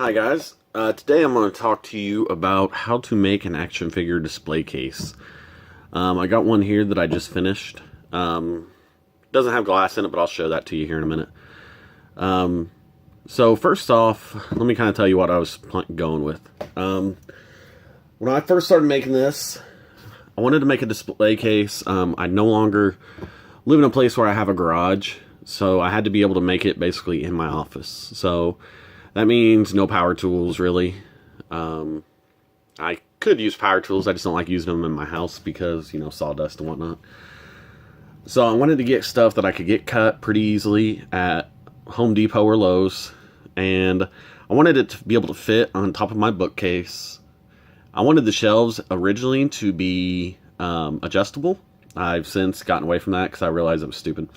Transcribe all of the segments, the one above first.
Hi guys, today I'm going to talk to you about how to make an action figure display case. I got one here that I just finished. Doesn't have glass in it, but I'll show that to you here in a minute. So first off, let me kind of tell you what I was going with. When I first started making this, I wanted to make a display case. I no longer live in a place where I have a garage, so I had to be able to make it basically in my office. So that means no power tools, really. I could use power tools, I just don't like using them in my house because, sawdust and whatnot. So I wanted to get stuff that I could get cut pretty easily at Home Depot or Lowe's. And I wanted it to be able to fit on top of my bookcase. I wanted the shelves originally to be adjustable. I've since gotten away from that because I realized it was stupid.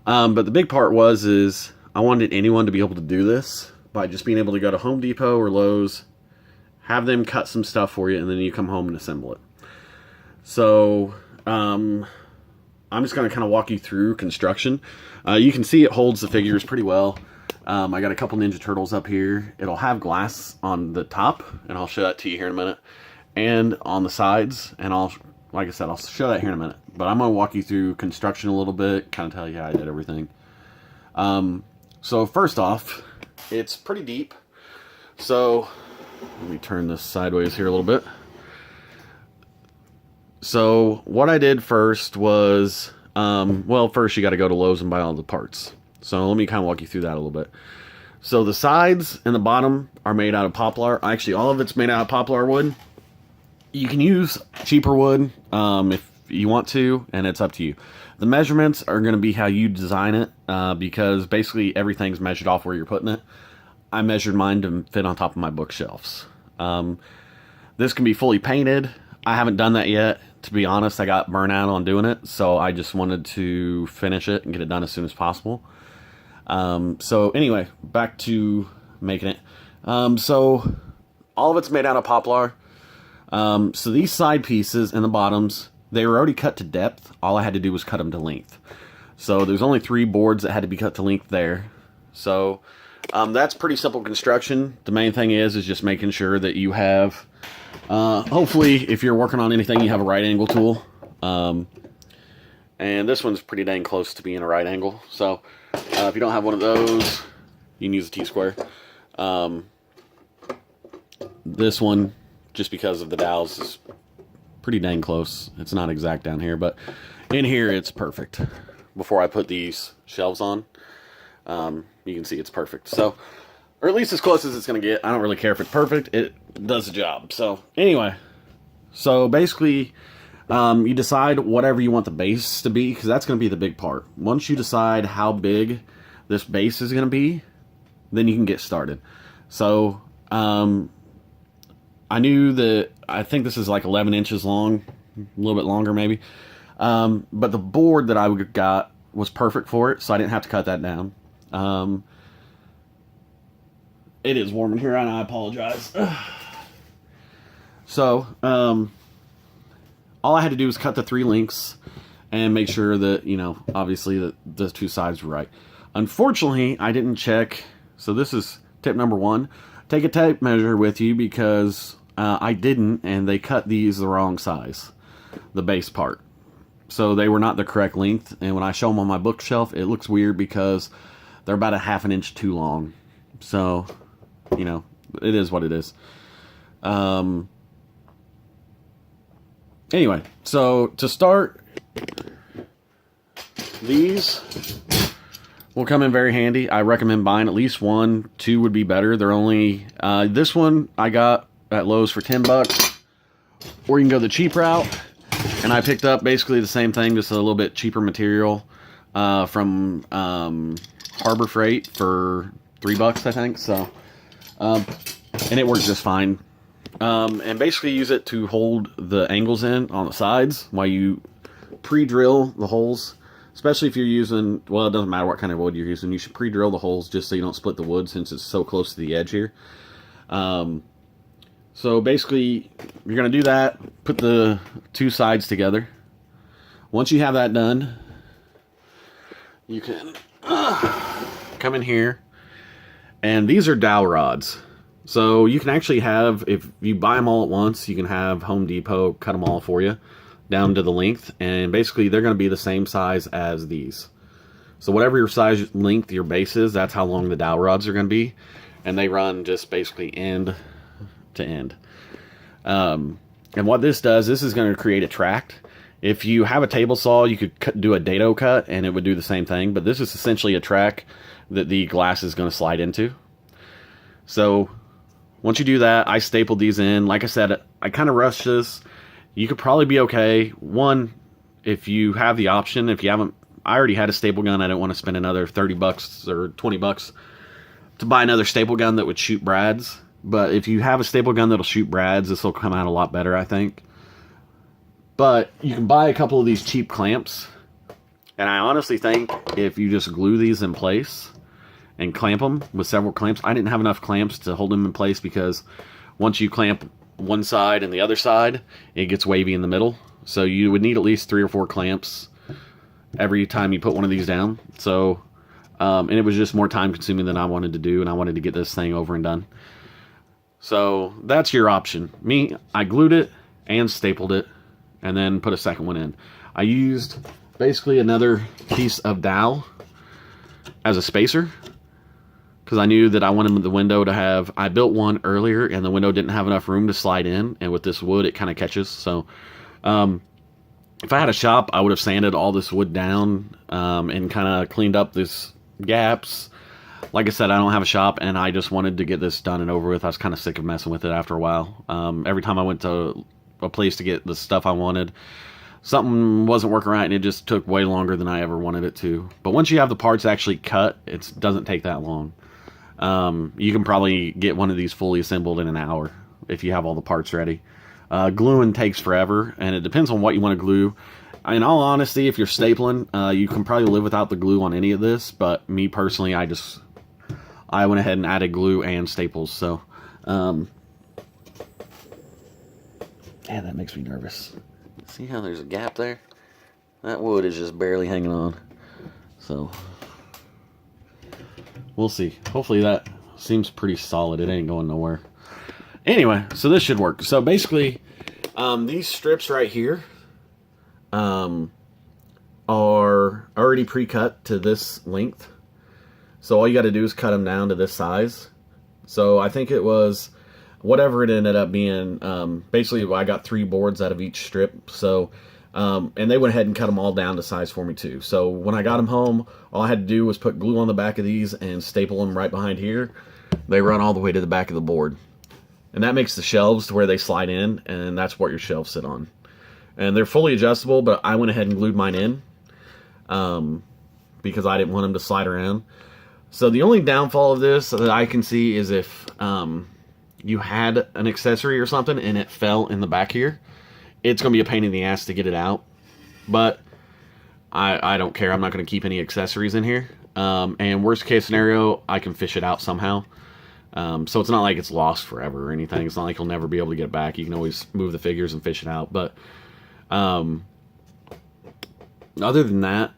But the big part is I wanted anyone to be able to do this by just being able to go to Home Depot or Lowe's, have them cut some stuff for you, and then you come home and assemble it. So I'm just going to kind of walk you through construction. You can see it holds the figures pretty well. I got a couple Ninja Turtles up here. It'll have glass on the top, and I'll show that to you here in a minute, and on the sides, and like I said, I'll show that here in a minute. But I'm going to walk you through construction a little bit, kind of tell you how I did everything. So first off, it's pretty deep. So let me turn this sideways here a little bit. So what I did first was, first you got to go to Lowe's and buy all the parts. So let me kind of walk you through that a little bit. So the sides and the bottom are made out of poplar. Actually, all of it's made out of poplar wood. You can use cheaper wood if you want to, and it's up to you. The measurements are going to be how you design it, because basically everything's measured off where you're putting it. I measured mine to fit on top of my bookshelves. This can be fully painted. I haven't done that yet. To be honest, I got burnt out on doing it, so I just wanted to finish it and get it done as soon as possible. So anyway, back to making it. So all of it's made out of poplar. So these side pieces and the bottoms, they were already cut to depth. All I had to do was cut them to length. So there's only 3 boards that had to be cut to length there. So that's pretty simple construction. The main thing is just making sure that you have, hopefully if you're working on anything, you have a right angle tool. And this one's pretty dang close to being a right angle. So if you don't have one of those, you can use a T-square. This one, just because of the dowels, is pretty dang close. It's not exact down here, but in here it's perfect. Before I put these shelves on, you can see it's perfect. So, or at least as close as it's going to get. I don't really care if it's perfect. It does the job. So anyway, so basically you decide whatever you want the base to be, because that's going to be the big part. Once you decide how big this base is going to be, then you can get started. So I knew that, I think this is like 11 inches long, a little bit longer maybe. But the board that I got was perfect for it, so I didn't have to cut that down. It is warm in here, and I apologize. So, all I had to do was cut the 3 links and make sure that, obviously that the 2 sides were right. Unfortunately, I didn't check, so this is tip number 1. Take a tape measure with you, because I didn't, and they cut these the wrong size, the base part. So they were not the correct length, and when I show them on my bookshelf, it looks weird because they're about a ½ inch too long. So, it is what it is. Anyway, so to start, these will come in very handy. I recommend buying at least 1, 2 would be better. They're only, this one I got at Lowe's for $10, or you can go the cheap route. And I picked up basically the same thing, just a little bit cheaper material from Harbor Freight for $3, I think. So, and it works just fine. And basically use it to hold the angles in on the sides while you pre-drill the holes. Especially if you're using, well, it doesn't matter what kind of wood you're using. You should pre-drill the holes just so you don't split the wood, since it's so close to the edge here. So basically, you're going to do that. Put the 2 sides together. Once you have that done, you can come in here, and these are dowel rods. So you can actually have, if you buy them all at once, you can have Home Depot cut them all for you down to the length, and basically they're going to be the same size as these. So whatever your size length your base is, that's how long the dowel rods are going to be, and they run just basically end to end. And what this does, this is going to create a tract. If you have a table saw, you could do a dado cut and it would do the same thing, but this is essentially a track that the glass is going to slide into. So once you do that, I stapled these in. Like I said, I kind of rushed this. You could probably be okay. One, if you have the option, if you haven't, I already had a staple gun. I didn't want to spend another 30 bucks or 20 bucks to buy another staple gun that would shoot brads. But if you have a staple gun that'll shoot brads, this will come out a lot better, I think. But you can buy a couple of these cheap clamps. And I honestly think if you just glue these in place and clamp them with several clamps. I didn't have enough clamps to hold them in place because once you clamp one side and the other side, it gets wavy in the middle. So you would need at least 3 or 4 clamps every time you put one of these down. So, and it was just more time consuming than I wanted to do, and I wanted to get this thing over and done. So that's your option. Me, I glued it and stapled it and then put a second one in. I used basically another piece of dowel as a spacer because I knew that I wanted the window to have, I built one earlier and the window didn't have enough room to slide in, and with this wood it kind of catches. So if I had a shop, I would have sanded all this wood down and kind of cleaned up these gaps. Like I said, I don't have a shop, and I just wanted to get this done and over with. I was kind of sick of messing with it after a while. Every time I went to a place to get the stuff I wanted, something wasn't working right, and it just took way longer than I ever wanted it to. But once you have the parts actually cut, it doesn't take that long. You can probably get one of these fully assembled in an hour if you have all the parts ready. Gluing takes forever, and it depends on what you want to glue. In all honesty, if you're stapling, you can probably live without the glue on any of this, but me personally, I went ahead and added glue and staples. So yeah, that makes me nervous. See how there's a gap there? That wood is just barely hanging on. So we'll see. Hopefully that seems pretty solid. It ain't going nowhere. Anyway, so this should work. So basically, these strips right here are already pre-cut to this length. So all you got to do is cut them down to this size. So I think it was whatever it ended up being. Basically, I got 3 boards out of each strip. So, and they went ahead and cut them all down to size for me too. So when I got them home, all I had to do was put glue on the back of these and staple them right behind here. They run all the way to the back of the board. And that makes the shelves to where they slide in, and that's what your shelves sit on. And they're fully adjustable, but I went ahead and glued mine in because I didn't want them to slide around. So the only downfall of this that I can see is if you had an accessory or something and it fell in the back here, it's going to be a pain in the ass to get it out. But I don't care. I'm not going to keep any accessories in here. And worst case scenario, I can fish it out somehow. So it's not like it's lost forever or anything. It's not like you'll never be able to get it back. You can always move the figures and fish it out. But other than that,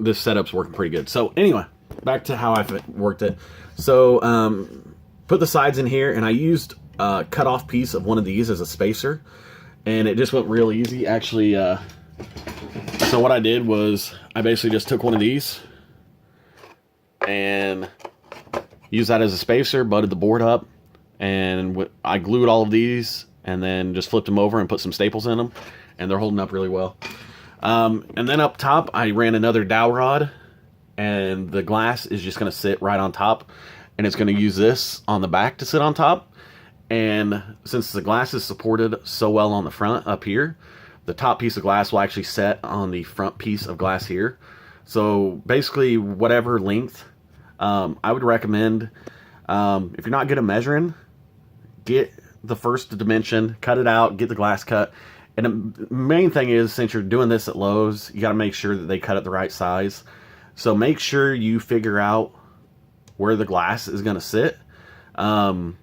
this setup's working pretty good. So anyway, back to how I worked it. So put the sides in here, and I used a cut off piece of one of these as a spacer, and it just went real easy. Actually, so what I did was I basically just took one of these and used that as a spacer, butted the board up, and I glued all of these and then just flipped them over and put some staples in them, and they're holding up really well. And then up top, I ran another dowel rod, and the glass is just going to sit right on top, and it's going to use this on the back to sit on top. And since the glass is supported so well on the front up here, the top piece of glass will actually set on the front piece of glass here. So basically, whatever length, I would recommend, if you're not good at measuring, get the first dimension, cut it out, get the glass cut. And the main thing is, since you're doing this at Lowe's, you got to make sure that they cut it the right size. So make sure you figure out where the glass is going to sit. And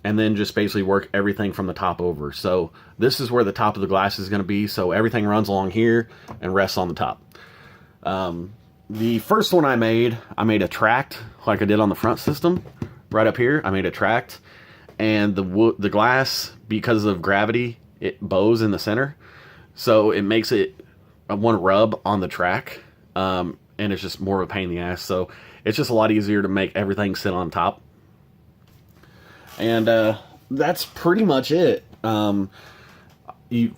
then just basically work everything from the top over. So this is where the top of the glass is going to be. So everything runs along here and rests on the top. The first one I made a tract like I did on the front system. right up here. I made a tract, and the glass, because of gravity, it bows in the center, so it makes it one rub on the track, and it's just more of a pain in the ass. So it's just a lot easier to make everything sit on top. And that's pretty much it. You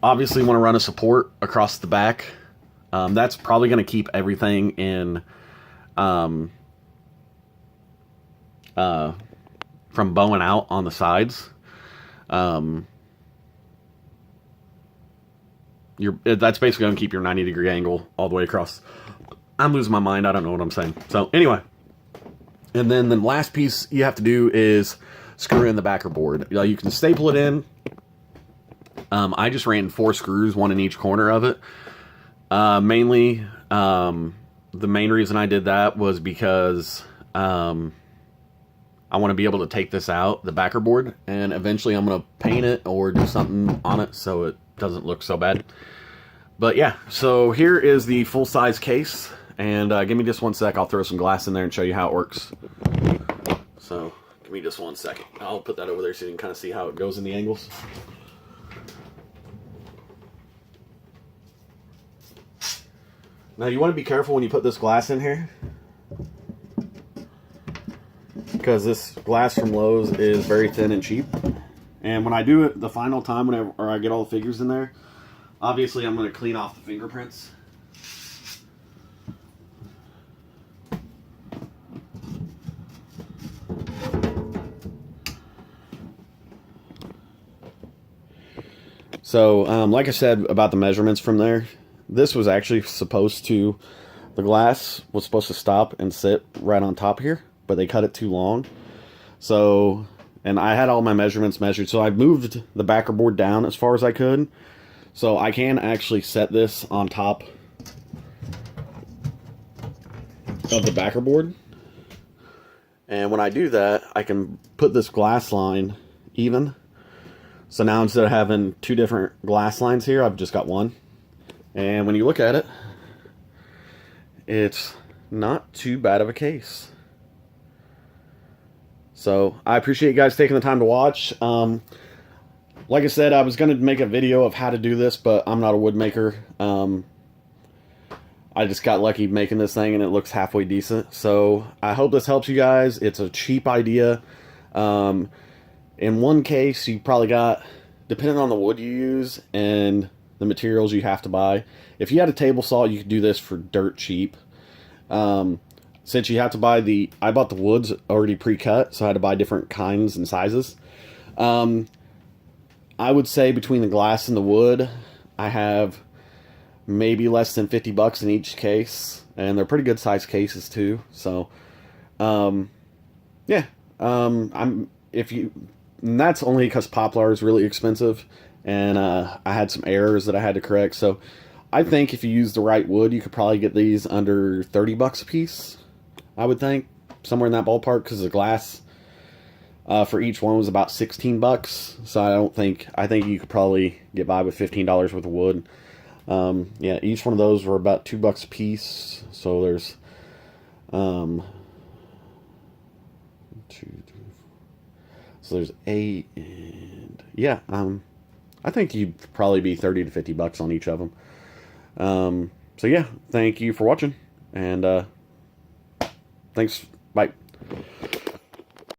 obviously want to run a support across the back. That's probably going to keep everything in from bowing out on the sides. That's basically going to keep your 90-degree angle all the way across. I'm losing my mind. I don't know what I'm saying. So anyway, and then the last piece you have to do is screw in the backer board. You can staple it in. I just ran 4 screws, 1 in each corner of it. Mainly, the main reason I did that was because I want to be able to take this out, the backer board, and eventually I'm going to paint it or do something on it so it doesn't look so bad. But yeah, so here is the full-size case, and give me just one sec. I'll throw some glass in there and show you how it works. So give me just one second. I'll put that over there so you can kind of see how it goes in the angles. Now you want to be careful when you put this glass in here, because this glass from Lowe's is very thin and cheap. And when I do it the final time, whenever I get all the figures in there, obviously I'm going to clean off the fingerprints. So, like I said about the measurements from there, this was actually supposed to, the glass was supposed to stop and sit right on top here, but they cut it too long. So, and I had all my measurements measured, so I moved the backer board down as far as I could. So I can actually set this on top of the backer board. And when I do that, I can put this glass line even. So now instead of having 2 different glass lines here, I've just got one. And when you look at it, it's not too bad of a case. So I appreciate you guys taking the time to watch. Like I said, I was going to make a video of how to do this, but I'm not a wood maker. I just got lucky making this thing and it looks halfway decent. So I hope this helps you guys. It's a cheap idea. In one case, you probably got, depending on the wood you use and the materials you have to buy. If you had a table saw, you could do this for dirt cheap. Since you have to buy I bought the woods already pre-cut, so I had to buy different kinds and sizes. I would say between the glass and the wood, I have maybe less than $50 in each case, and they're pretty good size cases too. So, yeah, and that's only because Poplar is really expensive, and I had some errors that I had to correct. So, I think if you use the right wood, you could probably get these under $30 a piece. I would think somewhere in that ballpark, because the glass for each one was about $16. So I think you could probably get by with $15 worth of wood. Yeah, each one of those were about $2 a piece. So there's so there's 8, and yeah, I think you'd probably be $30 to $50 on each of them. So yeah, thank you for watching, and thanks, bye.